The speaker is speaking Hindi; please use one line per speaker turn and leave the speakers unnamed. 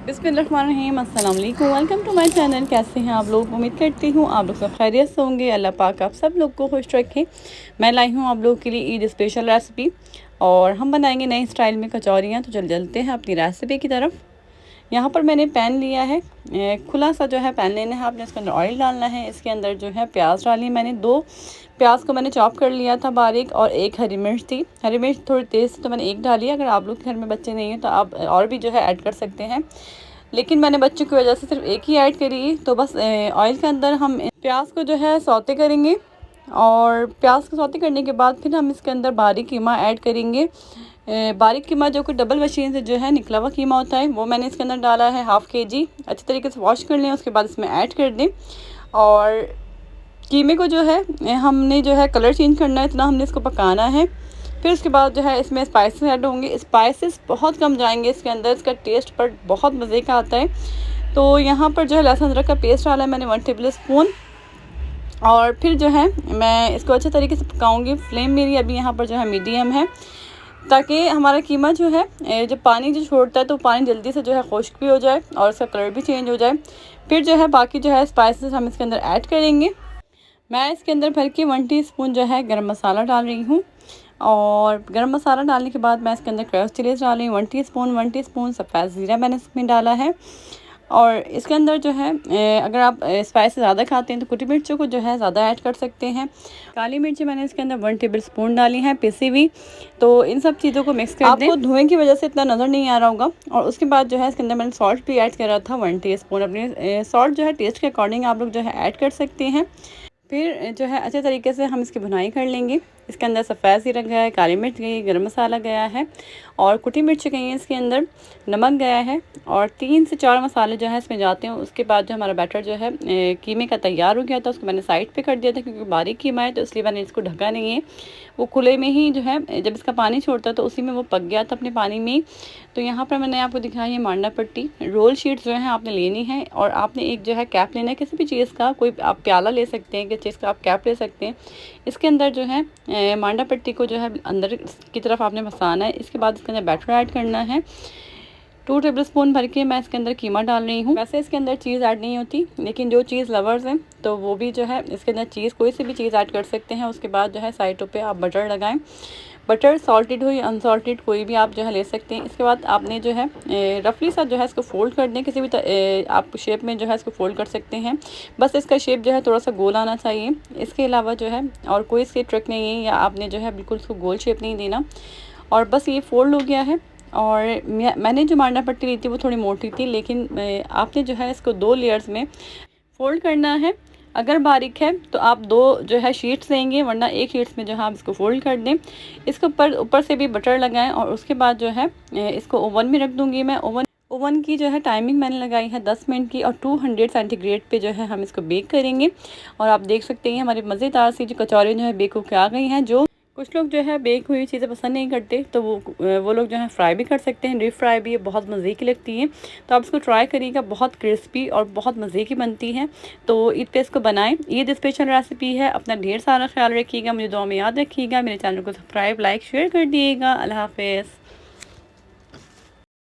बिस्मिल्लाहिर्रहमानिर्रहीम, अस्सलाम वालेकुम। Welcome to my channel. कैसे हैं आप लोग? उम्मीद करती हूँ आप लोग सब खैरियत से होंगे। अल्लाह पाक आप सब लोग को खुश रखें। मैं लाई हूँ आप लोग के लिए ईद स्पेशल रेसिपी और हम बनाएंगे नए स्टाइल में कचौरियाँ। तो चलते हैं अपनी रेसिपी की तरफ। यहाँ पर मैंने पैन लिया है, खुला सा जो है पैन लेना है आपने। इसके अंदर ऑयल डालना है। इसके अंदर जो है प्याज डाली मैंने। 2 प्याज को मैंने चॉप कर लिया था बारीक, और 1 हरी मिर्च थी। हरी मिर्च थोड़ी तेज़ थी तो मैंने 1 डाली। अगर आप लोग के घर में बच्चे नहीं हैं तो आप और भी जो है ऐड कर सकते हैं, लेकिन मैंने बच्चों की वजह से सिर्फ 1 ही ऐड करी। तो बस ऑयल के अंदर हम प्याज को जो है सौते करेंगे, और प्याज को सौते करने के बाद फिर हम इसके अंदर बारीक कीमा ऐड करेंगे। बारीक कीमा जो कि डबल मशीन से जो है निकला हुआ कीमा होता है, वो मैंने इसके अंदर डाला है 1/2 kg। अच्छी तरीके से वॉश कर लें, उसके बाद इसमें ऐड कर दें। और कीमे को जो है हमने जो है कलर चेंज करना है, इतना हमने इसको पकाना है। फिर उसके बाद जो है इसमें स्पाइसेस ऐड होंगे। स्पाइसेस बहुत कम जाएंगे इसके अंदर, इसका टेस्ट पर बहुत मज़े का आता है। तो यहाँ पर जो है लहसुन अदरक का पेस्ट डाला है मैंने 1 टेबल स्पून। और फिर जो है मैं इसको अच्छे तरीके से पकाऊंगी। फ्लेम मेरी अभी यहाँ पर जो है मीडियम है, ताकि हमारा कीमा जो है जब पानी जो छोड़ता है तो पानी जल्दी से जो है खुश्क भी हो जाए और उसका कलर भी चेंज हो जाए। फिर जो है बाकी जो है स्पाइसेस हम इसके अंदर ऐड करेंगे। मैं इसके अंदर भर के 1 टीस्पून जो है गरम मसाला डाल रही हूँ। और गरम मसाला डालने के बाद मैं इसके अंदर क्रश चिलीज डाल रही हूँ 1 टीस्पून सफ़ेद ज़ीरा मैंने इसमें डाला है। और इसके अंदर जो है अगर आप स्पाइस ज़्यादा खाते हैं तो कुटी मिर्चों को जो है ज़्यादा ऐड कर सकते हैं। काली मिर्ची मैंने इसके अंदर 1 टेबल स्पून डाली है पिसी हुई। तो इन सब चीज़ों को मिक्स कर दें। आपको धुएं की वजह से इतना नज़र नहीं आ रहा होगा। और उसके बाद जो है इसके अंदर मैंने सॉल्ट भी ऐड करा था 1 टीस्पून। अपने सॉल्ट जो है टेस्ट के अकॉर्डिंग आप लोग जो है ऐड कर सकते हैं। फिर जो है अच्छे तरीके से हम इसकी भुनाई कर लेंगे। इसके अंदर सफ़ेद ज़ीरा गया है, काली मिर्च गई है, गरम मसाला गया है और कुटी मिर्च गई है। इसके अंदर नमक गया है और 3 से 4 मसाले जो है इसमें जाते हैं। उसके बाद जो हमारा बैटर जो है कीमे का तैयार हो गया था, उसको मैंने साइड पे कर दिया था क्योंकि बारीक कीमा है तो इसलिए मैंने इसको ढका नहीं है। वो खुले में ही जो है जब इसका पानी छोड़ता तो उसी में वो पक गया था अपने पानी में ही। तो यहाँ पर मैंने आपको दिखाई है मांडा पट्टी। रोल शीट्स जो है आपने लेनी है, और आपने एक जो है कैप लेना है किसी भी चीज़ का। कोई आप प्याला ले सकते हैं, किस चीज़ का आप कैप ले सकते हैं। इसके अंदर जो है मांडा पट्टी को जो है अंदर की तरफ आपने फंसाना है। इसके बाद इसके अंदर बैटर ऐड करना है। 2 टेबल स्पून भर के मैं इसके अंदर कीमा डाल रही हूँ। वैसे इसके अंदर चीज़ ऐड नहीं होती, लेकिन जो चीज़ लवर्स हैं तो वो भी जो है इसके अंदर चीज़ कोई सी भी चीज़ ऐड कर सकते हैं। उसके बाद जो है साइडों पे आप बटर लगाएं। बटर सॉल्टेड हो या अनसॉल्टेड कोई भी आप जो है ले सकते हैं। इसके बाद आपने जो है रफली सा जो है इसको फोल्ड कर दें। किसी भी आप शेप में जो है इसको फोल्ड कर सकते हैं। बस इसका शेप जो है थोड़ा सा गोल आना चाहिए। इसके अलावा जो है और कोई इसकी ट्रिक नहीं है, या आपने जो है बिल्कुल इसको गोल शेप नहीं देना। और बस ये फोल्ड हो गया है। और मैंने जो मांडा पट्टी ली थी वो थोड़ी मोटी थी, लेकिन आपने जो है इसको 2 लेयर्स में फ़ोल्ड करना है। अगर बारीक है तो आप 2 जो है शीट्स लेंगे, वरना 1 शीट्स में जो है आप इसको फ़ोल्ड कर दें। इसके ऊपर से भी बटर लगाएं। और उसके बाद जो है इसको ओवन में रख दूँगी मैं। ओवन की जो है टाइमिंग मैंने लगाई है 10 मिनट की, और 200 सेंटीग्रेड पे जो है हम इसको बेक करेंगे। और आप देख सकते हैं हमारी मज़ेदार सी जो कचौरी जो है बेक होकर आ गई हैं। जो कुछ लोग जो है बेक हुई चीज़ें पसंद नहीं करते तो वो लोग जो है फ्राई भी कर सकते हैं। डीप फ्राई भी ये बहुत मज़े की लगती हैं। तो आप इसको ट्राई करिएगा, बहुत क्रिस्पी और बहुत मज़े की बनती है। तो ईद पे इसको बनाएं। ईद स्पेशल रेसिपी है। अपना ढेर सारा ख्याल रखिएगा, मुझे दुआ में याद रखिएगा। मेरे चैनल को सब्सक्राइब, लाइक, शेयर कर दिएगा। अल्लाह हाफ़िज़।